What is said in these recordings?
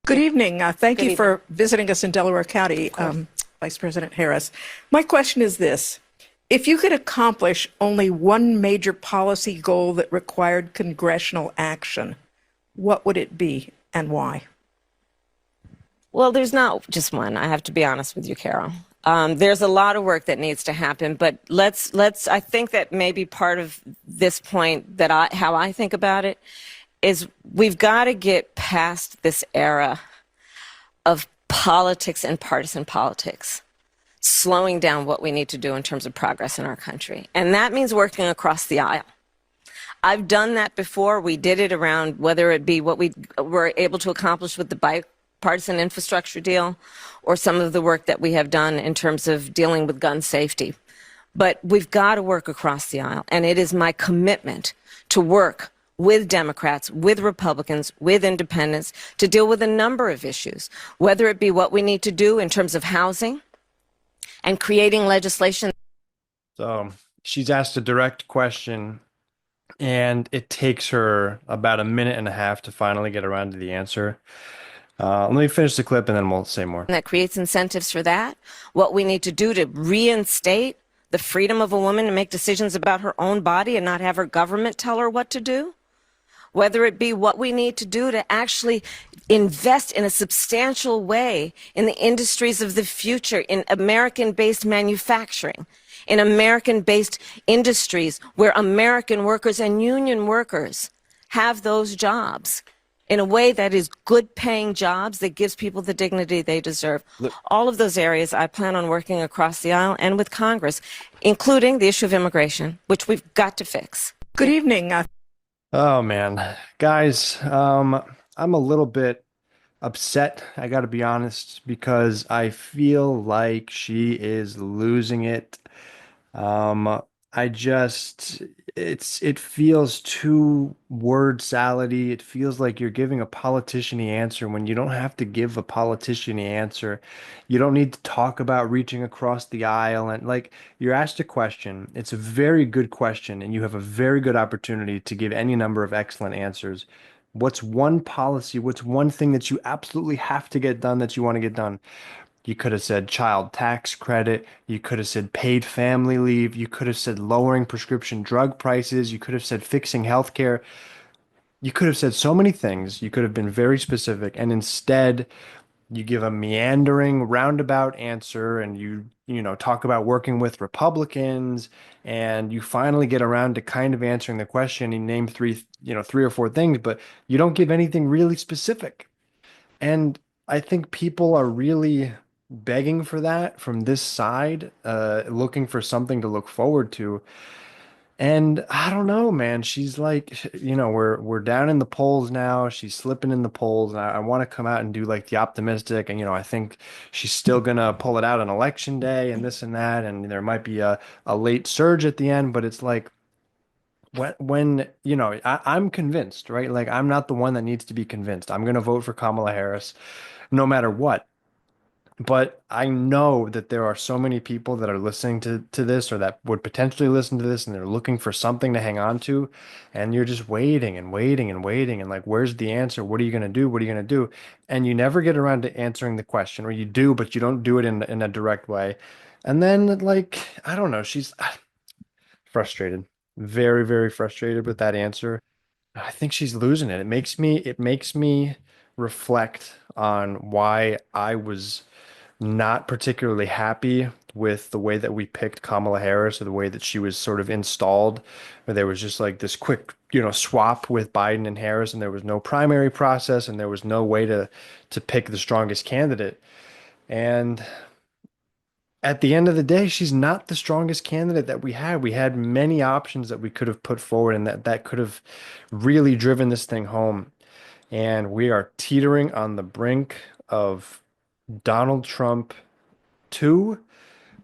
Good evening. Thank Good you evening. for visiting us in Delaware County, Of course. Vice President Harris. My question is this. If you could accomplish only one major policy goal that required congressional action, what would it be and why? Well, there's not just one. I have to be honest with you, Carol. There's a lot of work that needs to happen, but I think that maybe part of this point how I think about it is we've got to get past this era of politics and partisan politics, slowing down what we need to do in terms of progress in our country. And that means working across the aisle. I've done that before. We did it around whether it be what we were able to accomplish with the bipartisan infrastructure deal or some of the work that we have done in terms of dealing with gun safety. But we've got to work across the aisle. And it is my commitment to work with Democrats, with Republicans, with independents to deal with a number of issues, whether it be what we need to do in terms of housing and creating legislation. So she's asked a direct question, and it takes her about a minute and a half to finally get around to the answer. Let me finish the clip and then we'll say more. That creates incentives for that. What we need to do to reinstate the freedom of a woman to make decisions about her own body and not have her government tell her what to do. Whether it be what we need to do to actually invest in a substantial way in the industries of the future, in American-based manufacturing, in American-based industries where American workers and union workers have those jobs in a way that is good-paying jobs that gives people the dignity they deserve. Look, all of those areas I plan on working across the aisle and with Congress, including the issue of immigration, which we've got to fix. Good evening. oh man, guys, I'm a little bit upset, I gotta be honest, because I feel like she is losing it. Um, I just, it feels too word salady. It feels like you're giving a politician-y answer when you don't have to give a politician-y answer. You don't need to talk about reaching across the aisle and like you're asked a question. It's a very good question, and you have a very good opportunity to give any number of excellent answers. What's one policy? What's one thing that you absolutely have to get done that you want to get done? You could have said child tax credit. You could have said paid family leave. You could have said lowering prescription drug prices. You could have said fixing healthcare. You could have said so many things. You could have been very specific. And instead, you give a meandering roundabout answer and you talk about working with Republicans and you finally get around to kind of answering the question. You name three or four things, but you don't give anything really specific. And I think people are really begging for that from this side, looking for something to look forward to. And I don't know, man. She's like, we're down in the polls now. She's slipping in the polls, and I want to come out and do like the optimistic. And I think she's still gonna pull it out on election day and this and that. And there might be a late surge at the end, but it's like I'm convinced, right? Like I'm not the one that needs to be convinced. I'm gonna vote for Kamala Harris, no matter what. But I know that there are so many people that are listening to this or that would potentially listen to this and they're looking for something to hang on to. And you're just waiting and waiting and waiting. And like, where's the answer? What are you going to do? What are you going to do? And you never get around to answering the question, or you do, but you don't do it in a direct way. And then, like, I don't know, she's frustrated, very, very frustrated with that answer. I think she's losing it. It makes me reflect on why I was not particularly happy with the way that we picked Kamala Harris or the way that she was sort of installed, where there was just like this quick, swap with Biden and Harris, and there was no primary process and there was no way to pick the strongest candidate. And at the end of the day, she's not the strongest candidate that we had. We had many options that we could have put forward and that could have really driven this thing home. And we are teetering on the brink of Donald Trump 2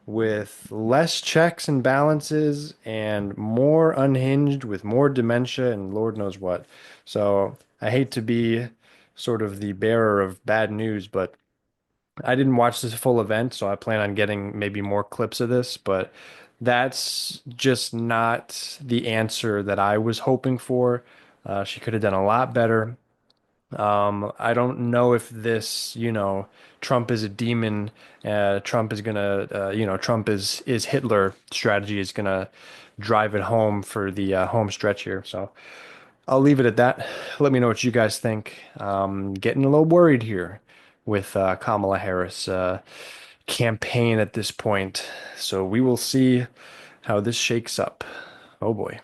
with less checks and balances and more unhinged with more dementia and Lord knows what. So I hate to be sort of the bearer of bad news, but I didn't watch this full event, so I plan on getting maybe more clips of this, but that's just not the answer that I was hoping for. She could have done a lot better. I don't know if this, Trump is a demon. Trump is gonna, Trump is Hitler strategy is gonna drive it home for the home stretch here. So I'll leave it at that. Let me know what you guys think. Getting a little worried here with Kamala Harris campaign at this point. So we will see how this shakes up. Oh boy.